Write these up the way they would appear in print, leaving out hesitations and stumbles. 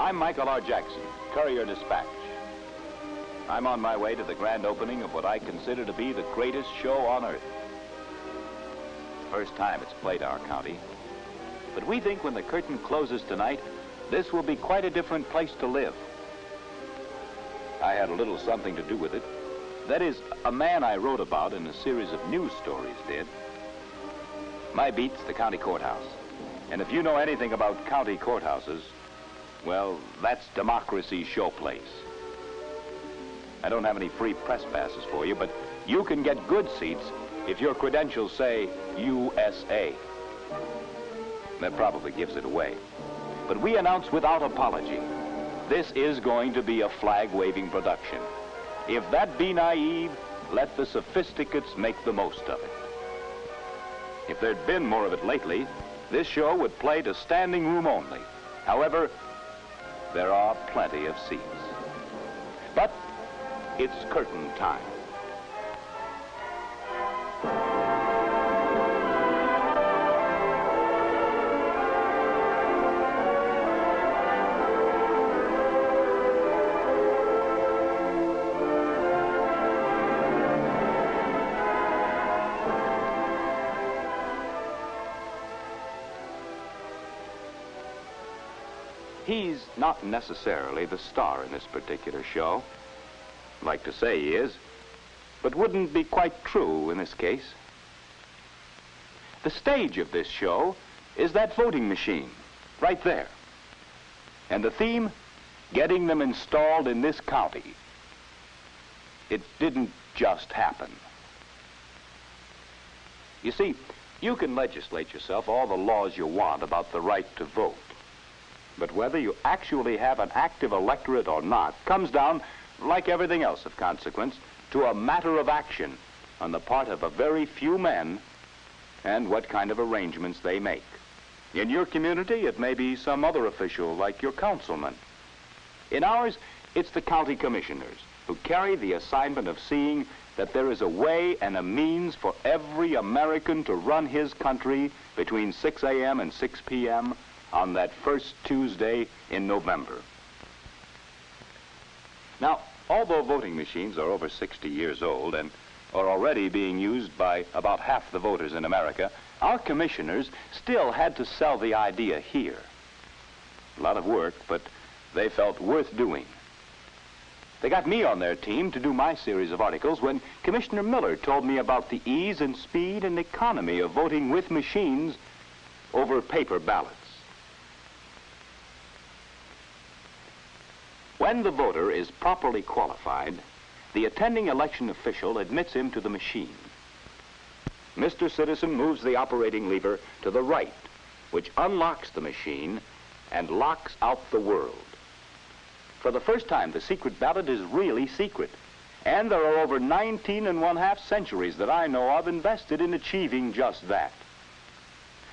I'm Michael R. Jackson, Courier-Dispatch. I'm on my way to the grand opening of what I consider to be the greatest show on earth. First time it's played our county. But we think when the curtain closes tonight, this will be quite a different place to live. I had a little something to do with it. That is, a man I wrote about in a series of news stories did. My beat's the county courthouse. And if you know anything about county courthouses, well, that's democracy's showplace. I don't have any free press passes for you, but you can get good seats if your credentials say USA. That probably gives it away. But we announce without apology, this is going to be a flag-waving production. If that be naive, let the sophisticates make the most of it. If there'd been more of it lately, this show would play to standing room only. However, there are plenty of seats. But it's curtain time. He's not necessarily the star in this particular show. I'd like to say he is, but wouldn't be quite true in this case. The stage of this show is that voting machine, right there. And the theme, getting them installed in this county. It didn't just happen. You see, you can legislate yourself all the laws you want about the right to vote. But whether you actually have an active electorate or not comes down, like everything else of consequence, to a matter of action on the part of a very few men and what kind of arrangements they make. In your community, it may be some other official like your councilman. In ours, it's the county commissioners who carry the assignment of seeing that there is a way and a means for every American to run his country between 6 a.m. and 6 p.m. on that first Tuesday in November. Now, although voting machines are over 60 years old and are already being used by about half the voters in America, our commissioners still had to sell the idea here. A lot of work, but they felt worth doing. They got me on their team to do my series of articles when Commissioner Miller told me about the ease and speed and economy of voting with machines over paper ballots. When the voter is properly qualified, the attending election official admits him to the machine. Mr. Citizen moves the operating lever to the right, which unlocks the machine and locks out the world. For the first time, the secret ballot is really secret, and there are over 19½ centuries that I know of invested in achieving just that.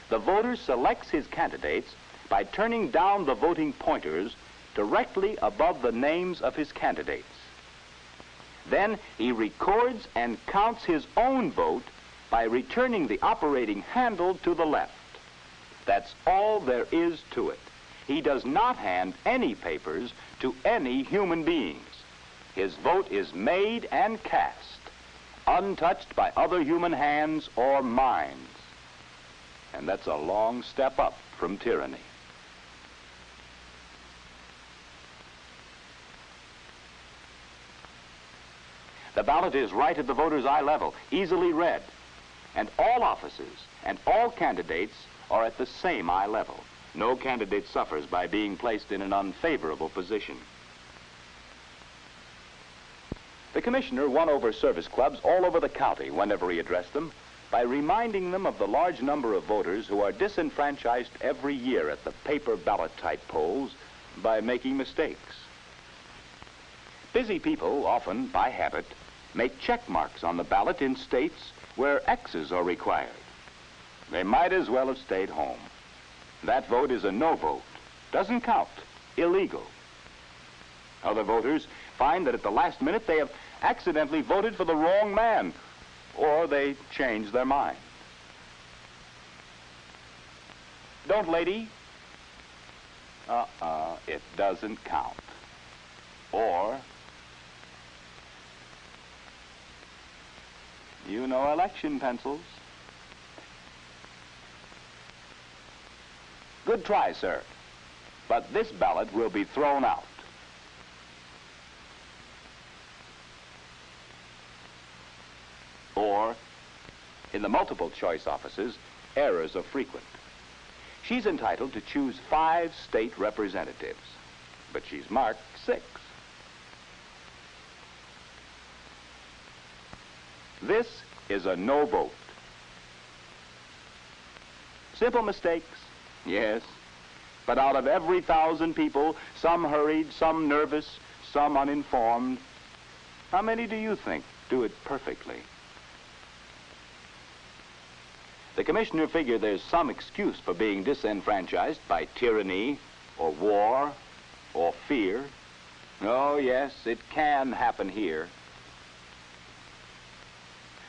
The voter selects his candidates by turning down the voting pointers directly above the names of his candidates. Then he records and counts his own vote by returning the operating handle to the left. That's all there is to it. He does not hand any papers to any human beings. His vote is made and cast, untouched by other human hands or minds. And that's a long step up from tyranny. The ballot is right at the voter's eye level, easily read. And all offices and all candidates are at the same eye level. No candidate suffers by being placed in an unfavorable position. The commissioner won over service clubs all over the county whenever he addressed them by reminding them of the large number of voters who are disenfranchised every year at the paper ballot type polls by making mistakes. Busy people often, by habit, make check marks on the ballot in states where X's are required. They might as well have stayed home. That vote is a no vote, doesn't count, illegal. Other voters find that at the last minute they have accidentally voted for the wrong man, or they change their mind. Don't, lady? It doesn't count. Or, you know election pencils. Good try, sir. But this ballot will be thrown out. Or, in the multiple choice offices, errors are frequent. She's entitled to choose 5 state representatives, but she's marked 6. This is a no vote. Simple mistakes, yes, but out of every 1,000 people, some hurried, some nervous, some uninformed, how many do you think do it perfectly? The commissioner figured there's some excuse for being disenfranchised by tyranny or war or fear. Oh, yes, it can happen here.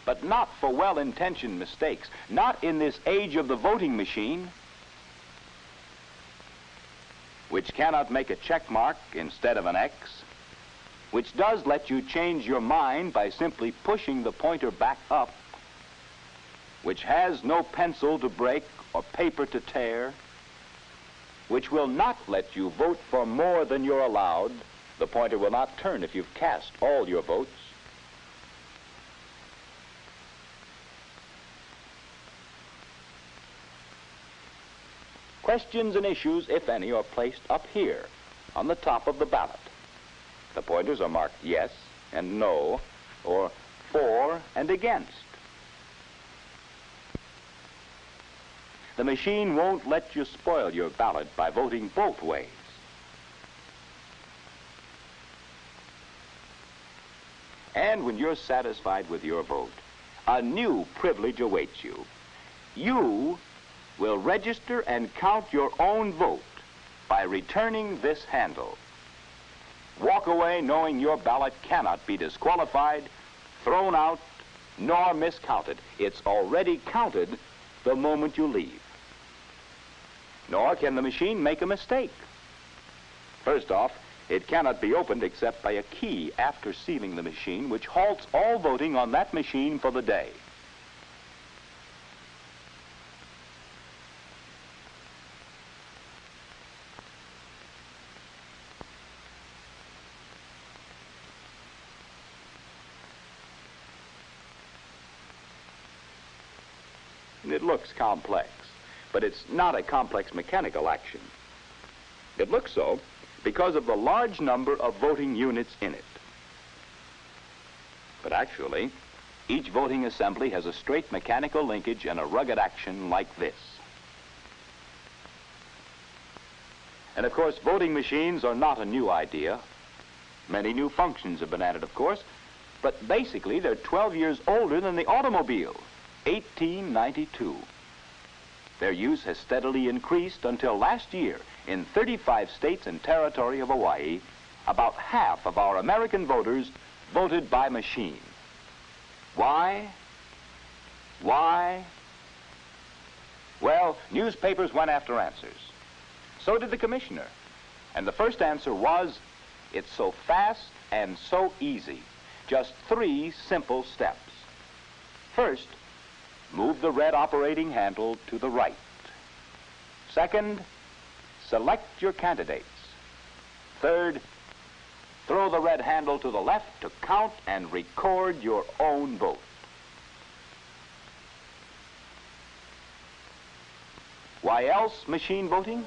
But not for well-intentioned mistakes, not in this age of the voting machine, which cannot make a check mark instead of an X, which does let you change your mind by simply pushing the pointer back up, which has no pencil to break or paper to tear, which will not let you vote for more than you're allowed. The pointer will not turn if you've cast all your votes. Questions and issues, if any, are placed up here on the top of the ballot. The pointers are marked yes and no, or for and against. The machine won't let you spoil your ballot by voting both ways. And when you're satisfied with your vote, a new privilege awaits you. You will register and count your own vote by returning this handle. Walk away knowing your ballot cannot be disqualified, thrown out, nor miscounted. It's already counted the moment you leave. Nor can the machine make a mistake. First off, it cannot be opened except by a key after sealing the machine, which halts all voting on that machine for the day. It looks complex, but it's not a complex mechanical action. It looks so because of the large number of voting units in it. But actually, each voting assembly has a straight mechanical linkage and a rugged action like this. And of course, voting machines are not a new idea. Many new functions have been added, of course, but basically they're 12 years older than the automobile. 1892. Their use has steadily increased until last year, in 35 states and territory of Hawaii, about half of our American voters voted by machine. Why? Why? Well, newspapers went after answers. So did the commissioner. And the first answer was, it's so fast and so easy. Just 3 simple steps. First, move the red operating handle to the right. Second, select your candidates. Third, throw the red handle to the left to count and record your own vote. Why else machine voting?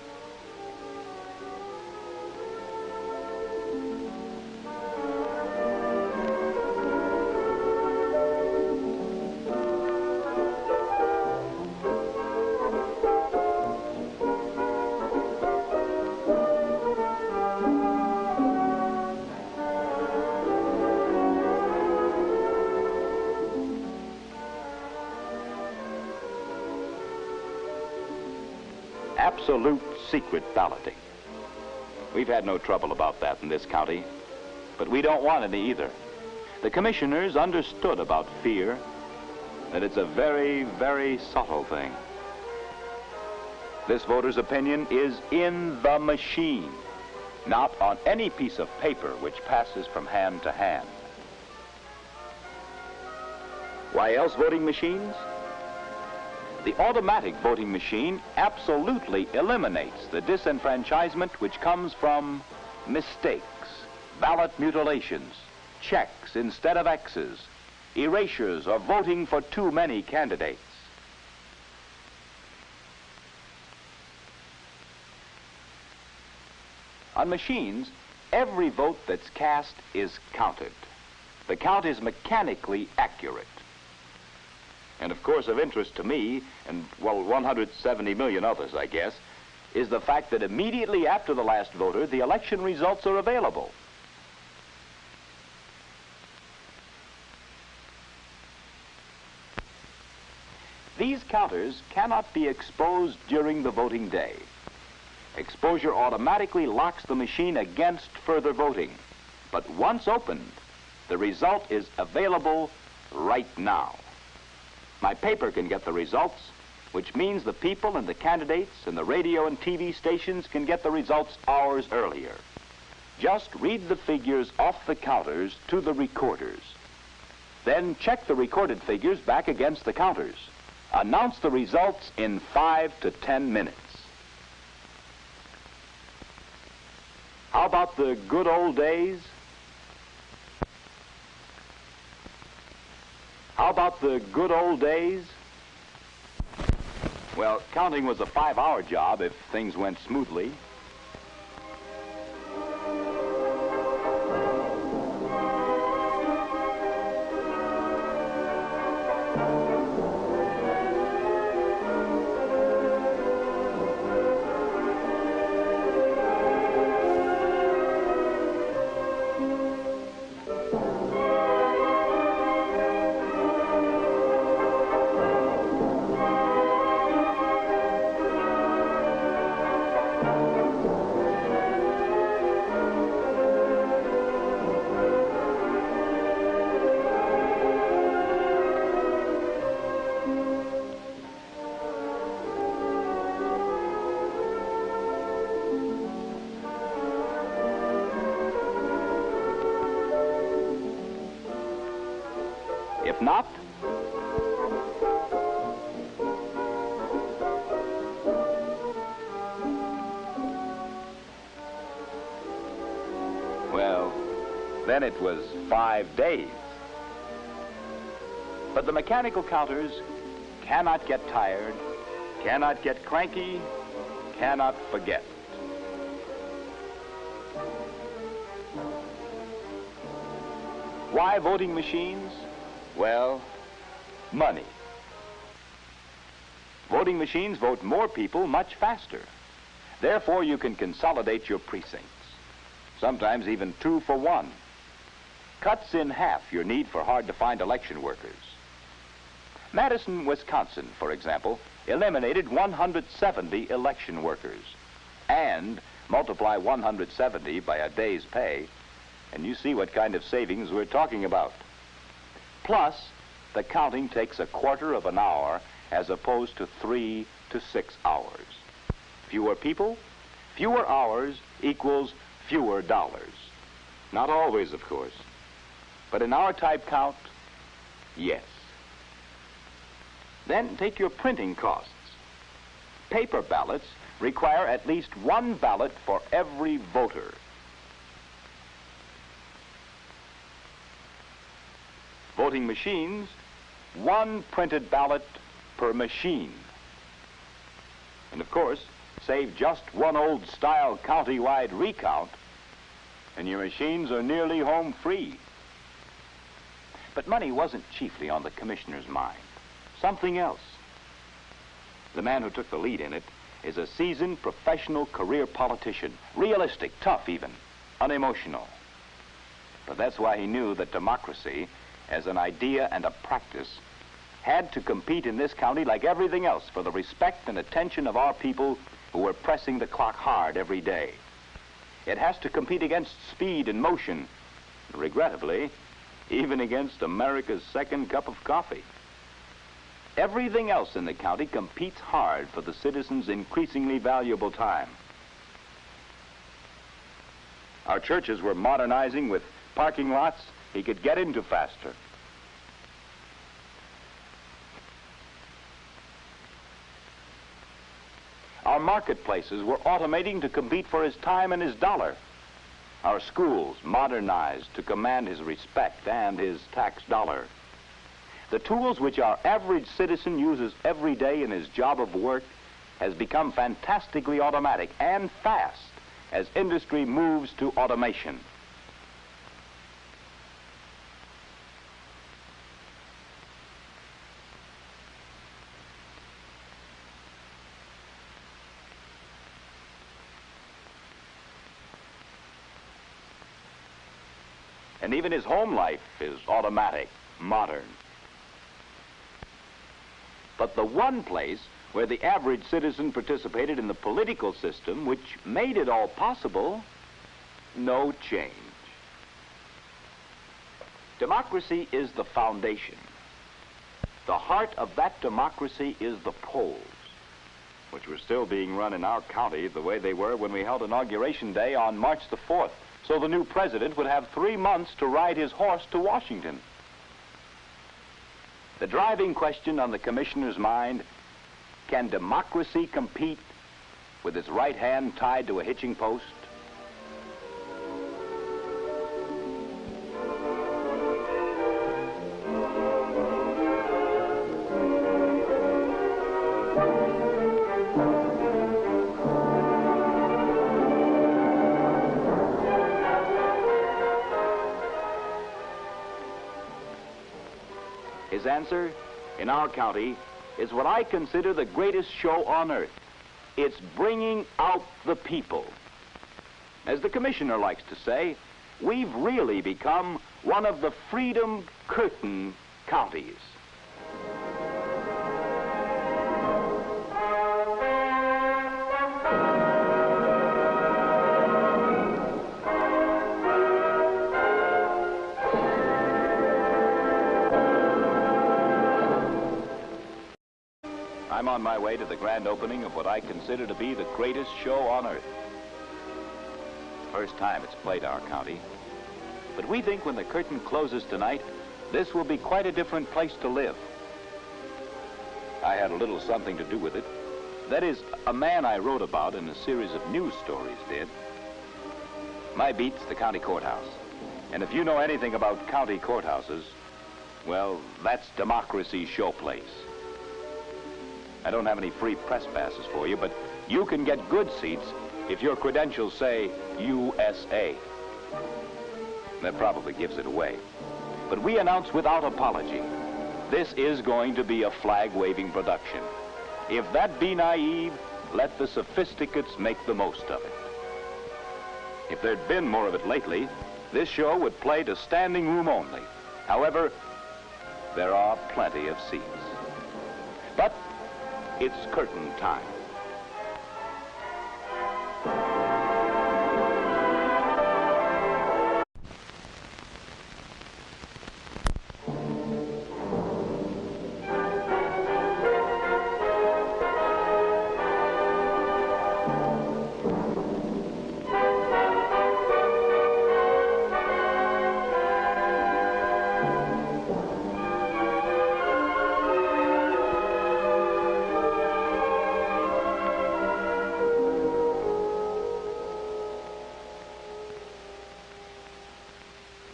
Absolute secret balloting. We've had no trouble about that in this county, but we don't want any either. The commissioners understood about fear, that it's a very, very subtle thing. This voter's opinion is in the machine, not on any piece of paper which passes from hand to hand. Why else voting machines? The automatic voting machine absolutely eliminates the disenfranchisement which comes from mistakes, ballot mutilations, checks instead of X's, erasures, or voting for too many candidates. On machines, every vote that's cast is counted. The count is mechanically accurate. And of course, of interest to me, and well, 170 million others, I guess, is the fact that immediately after the last voter, the election results are available. These counters cannot be exposed during the voting day. Exposure automatically locks the machine against further voting. But once opened, the result is available right now. My paper can get the results, which means the people and the candidates and the radio and TV stations can get the results hours earlier. Just read the figures off the counters to the recorders. Then check the recorded figures back against the counters. Announce the results in 5 to 10 minutes. How about the good old days? How about the good old days? Well, counting was a 5-hour job if things went smoothly. If not, well, then it was 5 days. But the mechanical counters cannot get tired, cannot get cranky, cannot forget. Why voting machines? Well, money. Voting machines vote more people much faster. Therefore, you can consolidate your precincts, sometimes even 2 for 1. Cuts in half your need for hard-to-find election workers. Madison, Wisconsin, for example, eliminated 170 election workers. And multiply 170 by a day's pay, and you see what kind of savings we're talking about. Plus, the counting takes a quarter of an hour as opposed to 3 to 6 hours. Fewer people, fewer hours equals fewer dollars. Not always, of course. But in our type count, yes. Then take your printing costs. Paper ballots require at least 1 ballot for every voter. Voting machines, 1 printed ballot per machine. And of course, save just one old-style county-wide recount, and your machines are nearly home free. But money wasn't chiefly on the commissioner's mind. Something else. The man who took the lead in it is a seasoned professional career politician, realistic, tough even, unemotional. But that's why he knew that democracy, as an idea and a practice, had to compete in this county like everything else for the respect and attention of our people who were pressing the clock hard every day. It has to compete against speed and motion, regrettably, even against America's second cup of coffee. everything else in the county competes hard for the citizens' increasingly valuable time. Our churches were modernizing with parking lots he could get into faster. Our marketplaces were automating to compete for his time and his dollar. Our schools modernized to command his respect and his tax dollar. The tools which our average citizen uses every day in his job of work has become fantastically automatic and fast as industry moves to automation. And even his home life is automatic, modern. But the one place where the average citizen participated in the political system which made it all possible, no change. Democracy is the foundation. The heart of that democracy is the polls, which were still being run in our county the way they were when we held Inauguration Day on March the 4th. So the new president would have 3 months to ride his horse to Washington. The driving question on the commissioner's mind, can democracy compete with its right hand tied to a hitching post? His answer, in our county, is what I consider the greatest show on earth. It's bringing out the people. As the commissioner likes to say, we've really become one of the Freedom Curtain counties. I'm on my way to the grand opening of what I consider to be the greatest show on earth. First time it's played our county. But we think when the curtain closes tonight, this will be quite a different place to live. I had a little something to do with it. That is, a man I wrote about in a series of news stories did. My beat's the county courthouse. And if you know anything about county courthouses, well, that's democracy's showplace. I don't have any free press passes for you, but you can get good seats if your credentials say USA. That probably gives it away. But we announce without apology, this is going to be a flag-waving production. If that be naive, let the sophisticates make the most of it. If there'd been more of it lately, this show would play to standing room only. However, there are plenty of seats. But it's curtain time.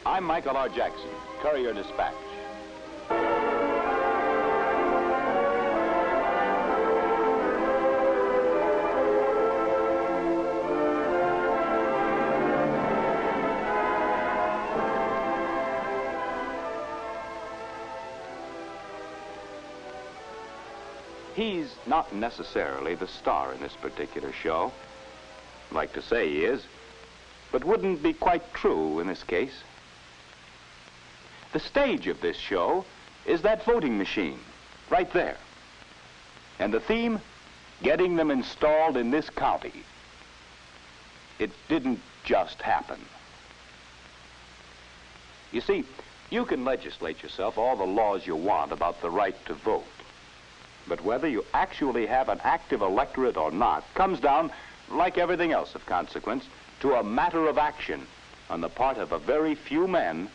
I'm Michael R. Jackson, Courier-Dispatch. He's not necessarily the star in this particular show. I'd like to say he is, but wouldn't be quite true in this case. The stage of this show is that voting machine, right there. And the theme, getting them installed in this county. It didn't just happen. You see, you can legislate yourself all the laws you want about the right to vote. But whether you actually have an active electorate or not comes down, like everything else of consequence, to a matter of action on the part of a very few men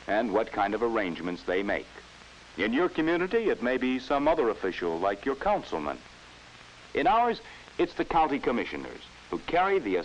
and what kind of arrangements they make. In your community, it may be some other official like your councilman. In ours, it's the county commissioners who carry the